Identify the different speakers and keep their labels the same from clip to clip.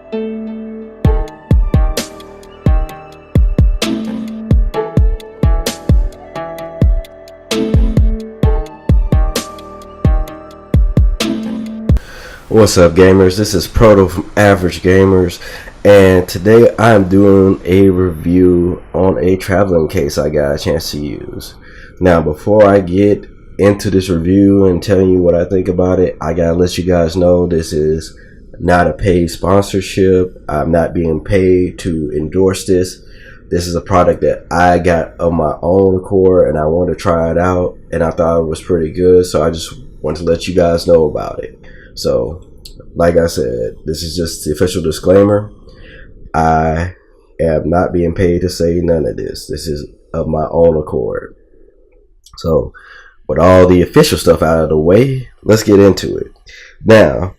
Speaker 1: What's up, gamers? This is Proto from Average Gamers, and today I'm doing a review on a traveling case I got a chance to use. Now, before I get into this review and telling you what I think about it, I gotta let you guys know this is not a paid sponsorship. I'm not being paid to endorse this. This is a product that I got of my own accord, and I wanted to try it out, and I thought it was pretty good, so I just wanted to let you guys know about it. So, like I said, this is just the official disclaimer. I am not being paid to say none of this. This is of my own accord. So, with all the official stuff out of the way, let's get into it. Now,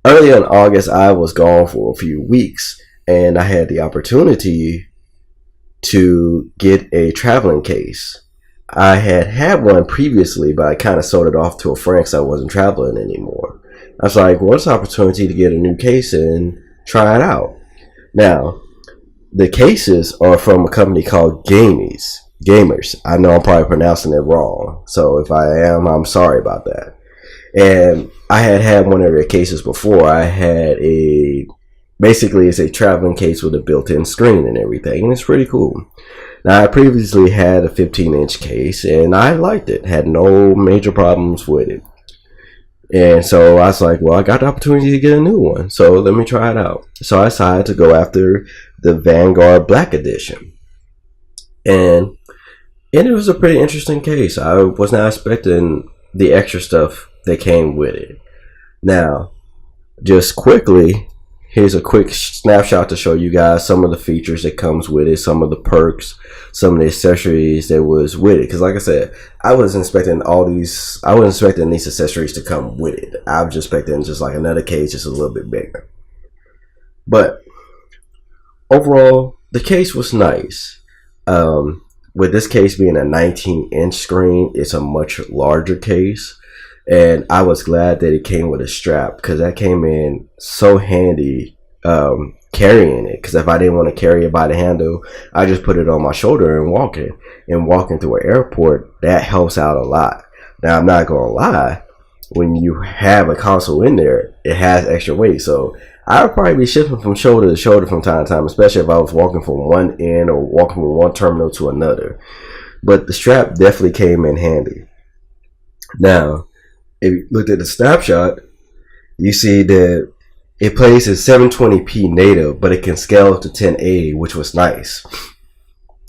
Speaker 1: early in August, I was gone for a few weeks, and I had the opportunity to get a traveling case. I had one previously, but I kind of sold it off to a friend because I wasn't traveling anymore. I was like, what's the opportunity to get a new case and try it out? Now, the cases are from a company called Gamers. I know I'm probably pronouncing it wrong, so if I am, I'm sorry about that. And I had one of their cases before. I had basically it's a traveling case with a built-in screen and everything, and it's pretty cool. Now, I previously had a 15-inch case, and I liked it. Had no major problems with it. And so I was like, well, I got the opportunity to get a new one, so let me try it out. So I decided to go after the Vangaurd Black Edition. And it was a pretty interesting case. I was not expecting the extra stuff that came with it. Now, just quickly, here's a quick snapshot to show you guys some of the features that comes with it, some of the perks, some of the accessories that was with it. Because like I said, I wasn't expecting these accessories to come with it. I was just expecting just like another case, just a little bit bigger. But overall, the case was nice. With this case being a 19-inch screen, it's a much larger case. And I was glad that it came with a strap, because that came in so handy carrying it. Because if I didn't want to carry it by the handle, I just put it on my shoulder and walking through an airport. That helps out a lot. Now, I'm not gonna lie, when you have a console in there, it has extra weight, so I would probably be shifting from shoulder to shoulder from time to time, especially if I was walking from one end or walking from one terminal to another. But the strap definitely came in handy. Now, if you looked at the snapshot, you see that it plays in 720p native, but it can scale up to 1080, which was nice.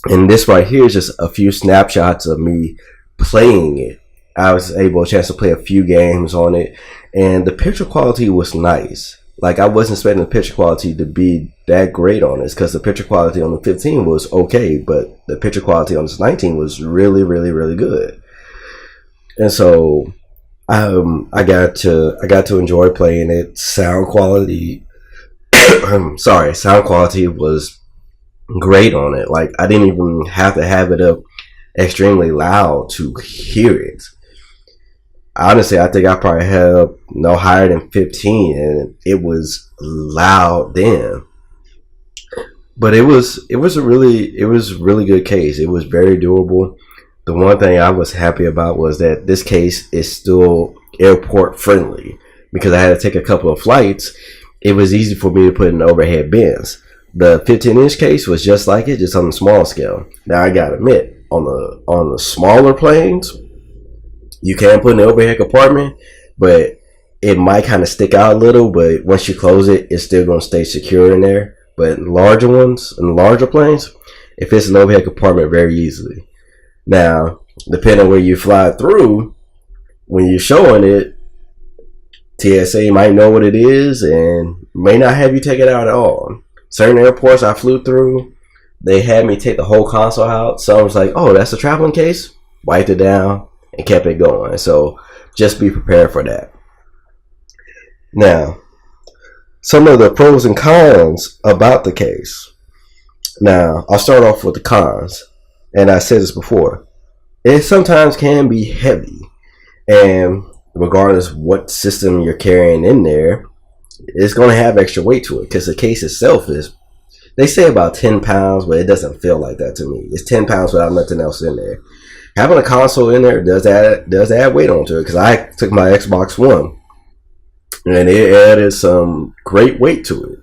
Speaker 1: And this right here is just a few snapshots of me playing it. I was able to play a few games on it, and the picture quality was nice. Like, I wasn't expecting the picture quality to be that great on this, because the picture quality on the 15 was okay, but the picture quality on this 19 was really, really, really good. And so I got to enjoy playing it. Sound quality sound quality was great on it. Like, I didn't even have to have it up extremely loud to hear it. Honestly, I think I probably had up no higher than 15, and it was loud then. But it was a really good case. It was very durable. The one thing I was happy about was that this case is still airport friendly, because I had to take a couple of flights. It was easy for me to put in overhead bins. The 15-inch case was just like it, just on the small scale. Now, I gotta admit, on the smaller planes, you can put in an overhead compartment, but it might kind of stick out a little. But once you close it, it's still gonna stay secure in there. But larger ones, and larger planes, it fits an overhead compartment very easily. Now, depending on where you fly through, when you're showing it, TSA might know what it is and may not have you take it out at all. Certain airports I flew through, they had me take the whole console out. So I was like, oh, that's a traveling case? Wiped it down and kept it going. So just be prepared for that. Now, some of the pros and cons about the case. Now, I'll start off with the cons. And I said this before, it sometimes can be heavy, and regardless what system you're carrying in there, it's going to have extra weight to it because the case itself is, they say about 10 pounds, but it doesn't feel like that to me. It's 10 pounds without nothing else in there. Having a console in there does add weight onto it, because I took my Xbox One and it added some great weight to it.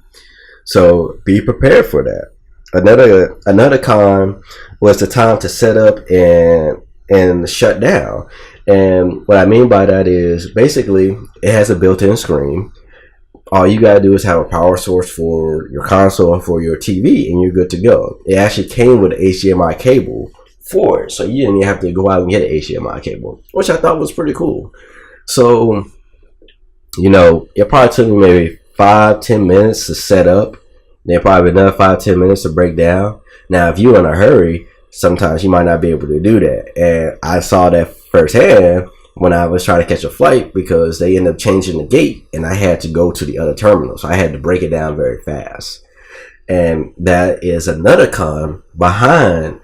Speaker 1: So be prepared for that. Another con was the time to set up and shut down. And what I mean by that is basically it has a built-in screen. All you gotta do is have a power source for your console and for your TV, and you're good to go. It actually came with an HDMI cable for it, so you didn't even have to go out and get an HDMI cable, which I thought was pretty cool. So, you know, it probably took me maybe 5-10 minutes to set up. Then probably another 5-10 minutes to break down. Now, if you're in a hurry, sometimes you might not be able to do that. And I saw that firsthand when I was trying to catch a flight, because they ended up changing the gate and I had to go to the other terminal. So I had to break it down very fast. And that is another con behind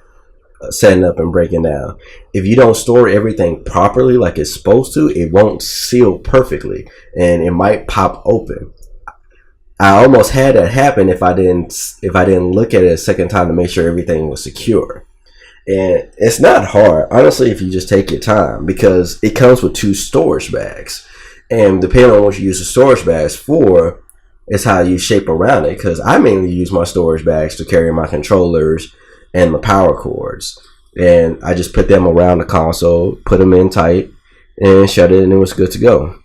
Speaker 1: setting up and breaking down. If you don't store everything properly like it's supposed to, it won't seal perfectly and it might pop open. I almost had that happen if I didn't look at it a second time to make sure everything was secure. And it's not hard, honestly, if you just take your time, because it comes with 2 storage bags. And depending on what you use the storage bags for, is how you shape around it. Because I mainly use my storage bags to carry my controllers and my power cords. And I just put them around the console, put them in tight, and shut it, and it was good to go.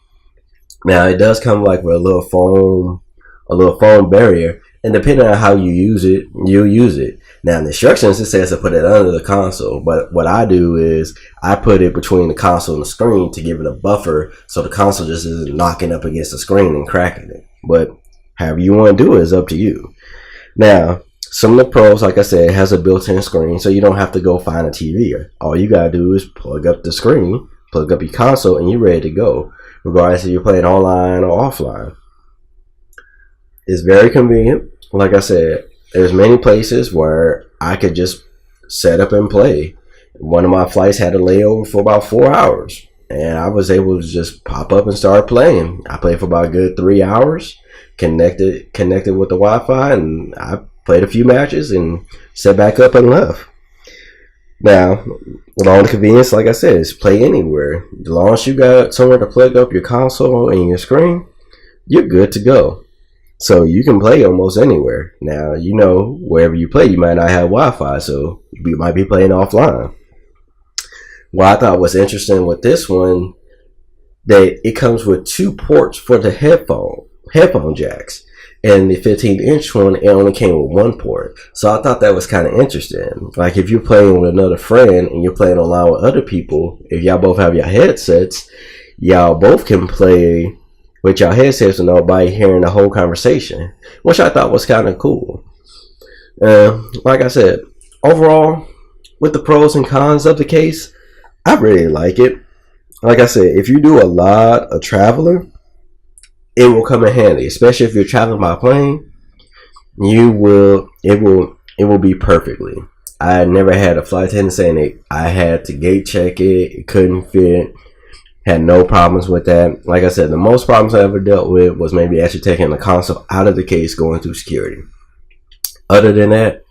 Speaker 1: Now, it does come like with a little foam barrier. And depending on how you use it, you'll use it. Now, in the instructions, it says to put it under the console. But what I do is I put it between the console and the screen to give it a buffer so the console just isn't knocking up against the screen and cracking it. But however you want to do it is up to you. Now, some of the pros, like I said, has a built-in screen, so you don't have to go find a TV. All you got to do is plug up the screen, plug up your console, and you're ready to go, regardless if you're playing online or offline. It's very convenient. Like I said, there's many places where I could just set up and play. One of my flights had a layover for about 4 hours, and I was able to just pop up and start playing. I played for about a good 3 hours, connected with the Wi-Fi, and I played a few matches and set back up and left. Now, with all the convenience, like I said, is play anywhere. As long as you got somewhere to plug up your console and your screen, you're good to go. So you can play almost anywhere. Now, you know, wherever you play, you might not have Wi-Fi, so you might be playing offline. What I thought was interesting with this one, that it comes with 2 ports for the headphone jacks. And the 15-inch one, it only came with 1 port. So I thought that was kind of interesting. Like if you're playing with another friend and you're playing online with other people, if y'all both have your headsets, y'all both can play with your headsets and nobody hearing the whole conversation, which I thought was kind of cool. Like I said, overall, with the pros and cons of the case, I really like it. Like I said, if you do a lot of traveling, it will come in handy, especially if you're traveling by plane. It will be perfectly. I never had a flight attendant saying I had to gate check it, it couldn't fit. Had no problems with that. Like I said, the most problems I ever dealt with was maybe actually taking the console out of the case going through security. Other than that,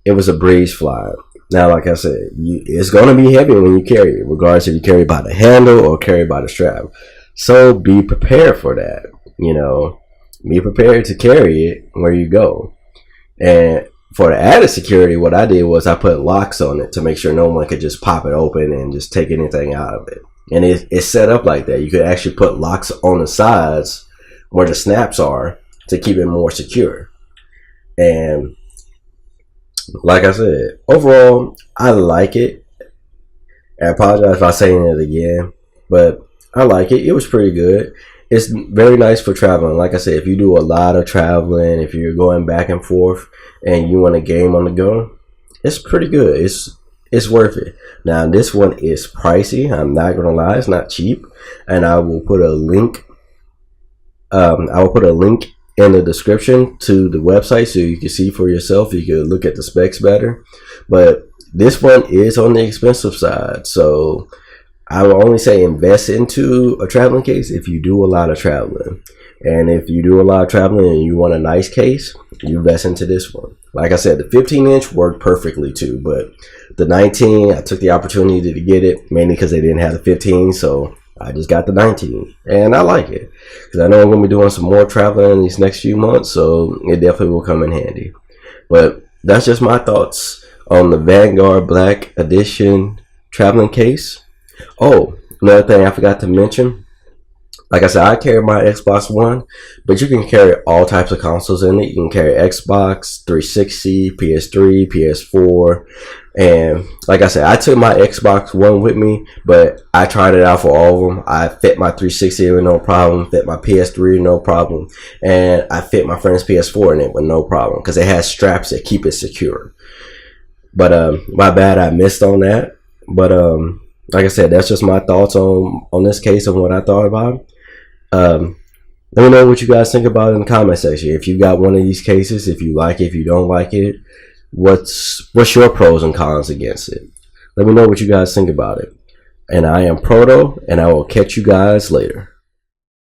Speaker 1: it was a breeze fly. Now, like I said, it's going to be heavy when you carry it, regardless if you carry it by the handle or carry it by the strap. So be prepared for that. You know, be prepared to carry it where you go. And for the added security, what I did was I put locks on it to make sure no one could just pop it open and just take anything out of it. And it's set up like that. You could actually put locks on the sides where the snaps are to keep it more secure. And like I said, overall, I like it. I apologize for saying it again, but I like it. It was pretty good. It's very nice for traveling. Like I said, if you do a lot of traveling, if you're going back and forth and you want a game on the go, it's pretty good. It's worth it. Now, this one is pricey. I'm not gonna lie, it's not cheap. And I will put a link. In the description to the website so you can see for yourself. You can look at the specs better. But this one is on the expensive side, so I will only say invest into a traveling case if you do a lot of traveling. And if you do a lot of traveling and you want a nice case, you invest into this one. Like I said, the 15-inch worked perfectly too, but the 19, I took the opportunity to get it, mainly because they didn't have the 15, so I just got the 19. And I like it, because I know I'm going to be doing some more traveling in these next few months, so it definitely will come in handy. But that's just my thoughts on the Vangaurd Black Edition traveling case. Oh, another thing I forgot to mention. Like I said, I carry my Xbox One, but you can carry all types of consoles in it. You can carry Xbox 360, PS3, PS4, and like I said, I took my Xbox One with me, but I tried it out for all of them. I fit my 360 with no problem, fit my PS3 with no problem, and I fit my friend's PS4 in it with no problem because it has straps that keep it secure. But my bad, I missed on that. But like I said, that's just my thoughts on this case and what I thought about it. Let me know what you guys think about it in the comment section. If you got one of these cases, if you like it, if you don't like it, what's your pros and cons against it? Let me know what you guys think about it. And I am Proto, and I will catch you guys later.